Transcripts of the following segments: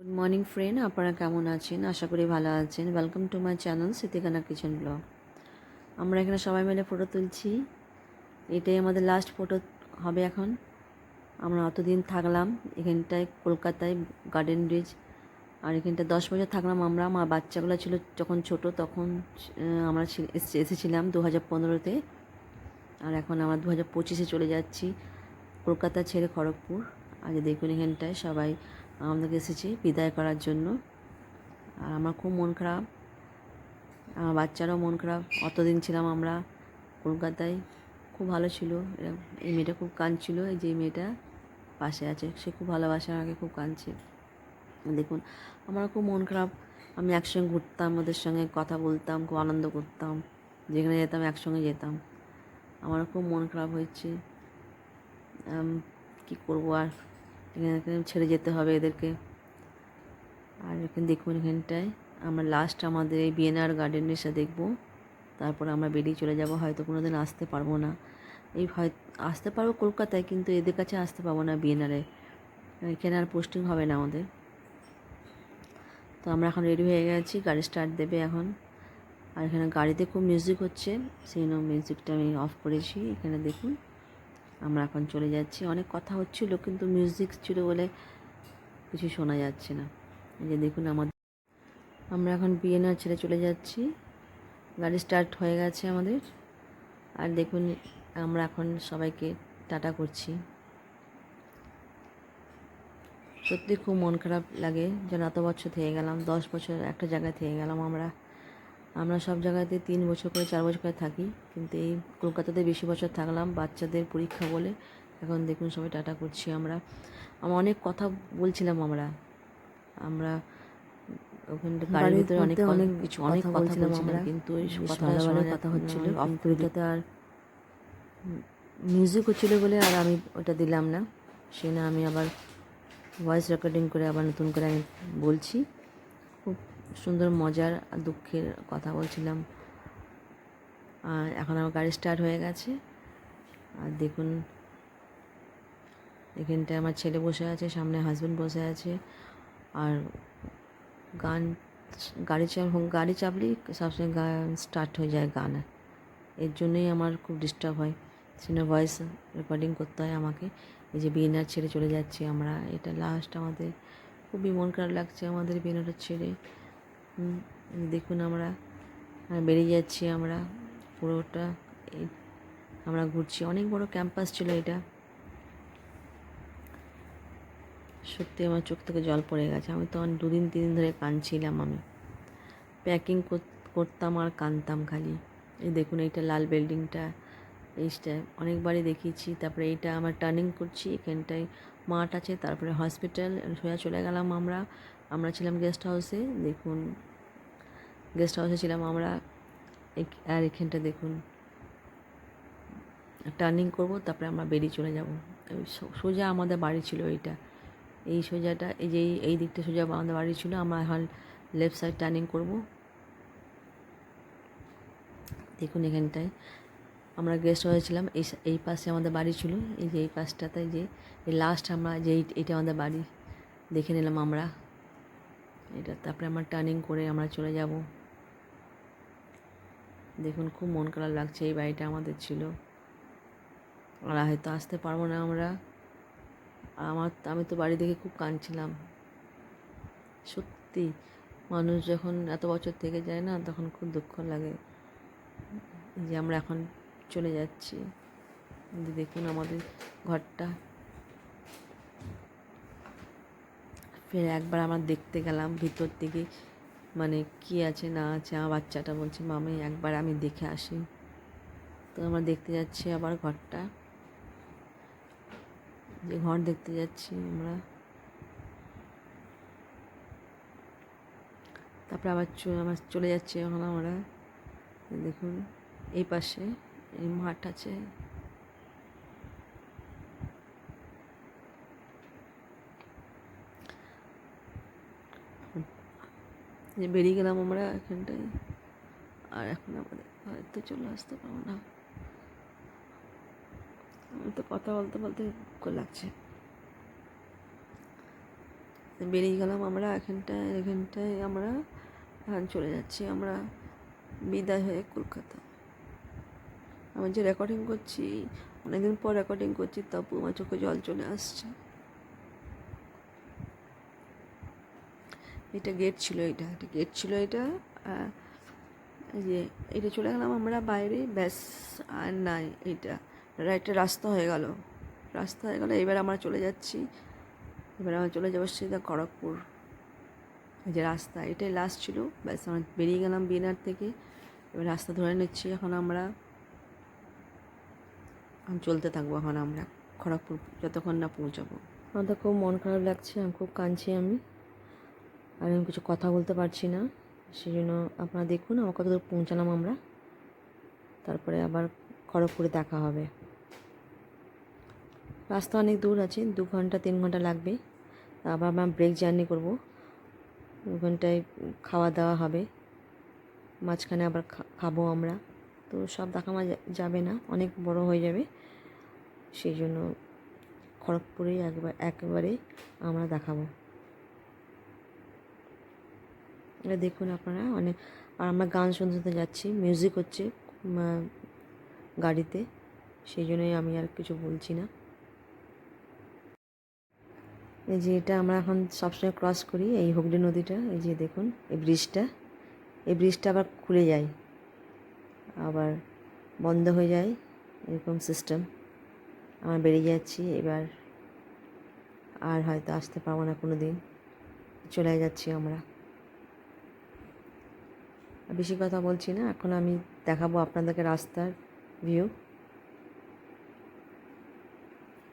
Good morning friend, আপনারা কেমন আছেন? আশা করি ভালো আছেন। Welcome to my channel Sitikana kitchen blog. আমরা এখানে সবাই মিলে ফটো তুলছি। এটাই আমাদের লাস্ট ফটো হবে এখন। আমরা অতদিন থাকলাম এখানটায়, কলকাতায় গার্ডেন ব্রিজ। আর এখানটায় 10 বছর থাকলাম আমরা। আমার বাচ্চাগুলো ছিল যখন ছোট, তখন আমরা এসেছিলাম 2015-তে। আর এখন আমরা 2025-এ চলে যাচ্ছি কলকাতা ছেড়ে খড়গপুর। আজ দেখুন এখানটায় সবাই আমাদেরকে এসেছে বিদায় করার জন্য। আর আমার খুব মন খারাপ, আমার বাচ্চারাও মন খারাপ। অতদিন ছিলাম আমরা কলকাতায়, খুব ভালো ছিল। এই মেয়েটা খুব কাঁদছিল, এই যে মেয়েটা পাশে আছে সে খুব ভালোবাসে আমাকে, খুব কাঁদছে। দেখুন আমার খুব মন খারাপ। আমি একসঙ্গে ঘুরতাম, ওদের সঙ্গে কথা বলতাম, খুব আনন্দ করতাম, যেখানে যেতাম একসঙ্গে যেতাম। আমার খুব মন খারাপ হয়েছে। কি করবো আর, এখানে ছেড়ে যেতে হবে এদেরকে। আর এখানে দেখুন এখানটায় আমরা লাস্ট আমাদের এই বিএনআর গার্ডেন এসে দেখবো, তারপর আমরা বেরিয়ে চলে যাব। হয়তো কোনো দিন আসতে পারবো না, আসতে পারবো কলকাতায়, কিন্তু এদের কাছে আসতে পারবো না বিএনআরে। এখানে আর পোস্টিং হবে না আমাদের। তো আমরা এখন রেডি হয়ে গেছি, গাড়ি স্টার্ট দেবে এখন। আর এখানে গাড়িতে খুব মিউজিক হচ্ছে, সেই জন্য মিউজিকটা আমি অফ করেছি। এখানে দেখুন আমরা এখন চলে যাচ্ছি। অনেক কথা হচ্ছিল কিন্তু মিউজিক ছিল বলে কিছু শোনা যাচ্ছে না। এই যে দেখুন আমরা এখন বিএনআর ছেড়ে চলে যাচ্ছি। গাড়ি স্টার্ট হয়ে গেছে আমাদের। আর দেখুন আমরা এখন সবাইকে টাটা করছি। সত্যি খুব মন খারাপ লাগে, যেন এত বছর থেকে গেলাম, 10 বছর একটা জায়গায় থেকে গেলাম। আমরা সব জায়গাতে 3 বছর করে 4 বছর করে থাকি, কিন্তু এই কলকাতাতে বেশি বছর থাকলাম বাচ্চাদের পরীক্ষা বলে। এখন দেখুন সবাই টাটা করছি আমরা অনেক কথা বলছিলাম। আমরা ওখানে গাড়ির ভিতরে অনেক কিছু অনেক কথা বলছিলাম আমরা, কিন্তু ওই কথাটা ভালো কথা হচ্ছিল, কিন্তু ওইটাতে আর মিউজিক হচ্ছিল বলে আর আমি ওটা দিলাম না। সে না আমি আবার ভয়েস রেকর্ডিং করে আবার নতুন করে আমি বলছি। খুব সুন্দর মজার আর দুঃখের কথা বলছিলাম। আর এখন আমার গাড়ি স্টার্ট হয়ে গেছে। আর দেখুন এখানটায় আমার ছেলে বসে আছে, সামনে হাজব্যান্ড বসে আছে। আর গান, গাড়ি চাপলেই সবসময় গান স্টার্ট হয়ে যায় গান। এর জন্যই আমার খুব ডিস্টার্ব হয়, সেজন্য ভয়েস রেকর্ডিং করতে হয় আমাকে। এই যে বিএনআর ছেড়ে চলে যাচ্ছি আমরা, এটা লাস্ট আমাদের। খুবই মন খারাপ লাগছে আমাদের বিএনআর ছেড়ে। দেখুন আমরা বেরিয়ে যাচ্ছি আমরা পুরোটা। আমরা ঘুরছি, অনেক বড় ক্যাম্পাস ছিল এটা। সত্যি আমার চোখ থেকে জল পড়ে গেছে। আমি তো 2-3 দিন ধরে কাঁদছিলাম। আমি প্যাকিং করতাম আর কাঁদতাম খালি। এই দেখুন এইটা লাল বিল্ডিংটা, এইটা অনেকবারই দেখিয়েছি। তারপরে এইটা আমার টার্নিং করছি, এখানটায় মাঠ আছে, তারপরে হসপিটাল। সোজা চলে গেলাম আমরা ছিলাম গেস্ট হাউসে। দেখুন গেস্ট হাউসে ছিলাম আমরা। আর এখানটা দেখুন টার্নিং করব, তারপরে আমরা বেরিয়ে চলে যাব। সোজা আমাদের বাড়ি ছিল এইটা, এই সোজাটা, এই যে এই দিকটা সোজা আমাদের বাড়ি ছিল। আমরা এখন লেফট সাইড টার্নিং করব। দেখুন এখানটায় আমরা গেস্ট হয়েছিলাম, এই পাশে আমাদের বাড়ি ছিল। এই যে এই পাশটাতে, যে এই লাস্ট আমরা যে এইটা আমাদের বাড়ি দেখে নিলাম আমরা এটা। তারপরে আমরা টার্নিং করে আমরা চলে যাব। দেখুন খুব মন খারাপ লাগছে, এই বাড়িটা আমাদের ছিল। আর হয়তো আসতে পারবো না আমরা। আমি তো বাড়ি দেখে খুব কাঁদছিলাম। সত্যি মানুষ যখন এত বছর থেকে যায় না, তখন খুব দুঃখ লাগে। যে আমরা এখন চলে যাচ্ছি। দেখুন আমাদের ঘরটা। ফের একবার আমরা দেখতে গেলাম ভিতর থেকে, মানে কি আছে না আছে। আমার বাচ্চাটা বলছে মামি একবার আমি দেখে আসি। তো আমরা দেখতে যাচ্ছি আবার ঘরটা, যে ঘর দেখতে যাচ্ছি আমরা। তারপরে আবার চলে যাচ্ছি এখন আমরা। দেখুন এই পাশে এই মাঠ আছে। যে বেরিয়ে গেলাম আমরা এখানটায়। আর এখন আমাদের হয়তো চলে আসতে পারবো না। আমি তো কথা বলতে বলতে দুঃখ লাগছে। বেরিয়ে গেলাম আমরা এখানটায় আমরা এখন চলে যাচ্ছি আমরা বিদায় হয়ে কলকাতা। আমি যে রেকর্ডিং করছি, অনেকদিন পর রেকর্ডিং করছি, তবু আমার চোখে জল চলে আসছে। এটা গেট ছিল, এটা এই যে এটা চলে গেলাম আমরা বাইরে, ব্যাস আর নাই। এটা একটা রাস্তা হয়ে গেল, এবার আমরা চলে যাচ্ছি, চলে যাবো সিধা খড়গপুর। এই যে রাস্তা, এটাই লাস্ট ছিল, ব্যাস আমরা বেরিয়ে গেলাম বিএনআর থেকে। এবার রাস্তা ধরে নিচ্ছি এখন আমরা চলতে থাকবো এখন আমরা খড়গপুর যতক্ষণ না পৌঁছাবো। আমার তো খুব মন খারাপ লাগছে, আমি খুব কাঁদছি আর আমি কিছু কথা বলতে পারছি না। সেই জন্য আপনারা দেখুন আমার কত দূর পৌঁছালাম আমরা, তারপরে আবার খড়গপুরে দেখা হবে। রাস্তা অনেক দূর আছে, 2 ঘন্টা 3 ঘন্টা লাগবে। আবার আমরা ব্রেক জার্নি করবো, 2 ঘন্টায় খাওয়া দাওয়া হবে, মাঝখানে আবার খাবো আমরা। তো সব দেখানো যাবে না, অনেক বড় হয়ে যাবে, সেই জন্য খড়গপুরেই একেবারে আমরা দেখাবো। এটা দেখুন আপনারা আর আমরা গান শুনতে যাচ্ছি, মিউজিক হচ্ছে গাড়িতে, সেই জন্যই আমি আর কিছু বলছি না। এই যে এটা আমরা এখন সবসময় ক্রস করি, এই হুগলি নদীটা। এই যে দেখুন এই ব্রিজটা আবার খুলে যায়, আবার বন্ধ হয়ে যায়, এরকম সিস্টেম। আমরা বেরিয়ে যাচ্ছি এবার, আর হয়তো আসতে পারবো না কোনো দিন, চলে যাচ্ছি আমরা। বেশি কথা বলছি না, এখন আমি দেখাবো আপনাদেরকে রাস্তার ভিউ।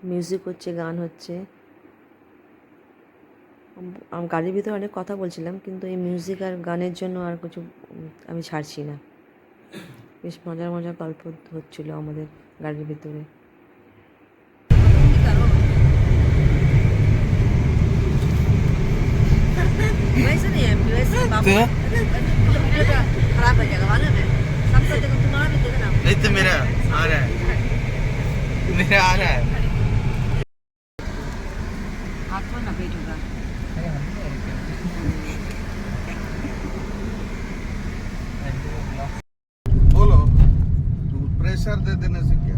মিউজিক হচ্ছে, গান হচ্ছে, গাড়ির ভিতরে অনেক কথা বলছিলাম, কিন্তু এই মিউজিক আর গানের জন্য আর কিছু আমি ছাড়ছি না। বেশ মজার গল্প হচ্ছিল আমাদের গাড়ির ভিতরে। नहीं तो मेरा आ रहा है, हाथ में ना पेट होगा। बोलो, तो प्रेशर दे देने से क्या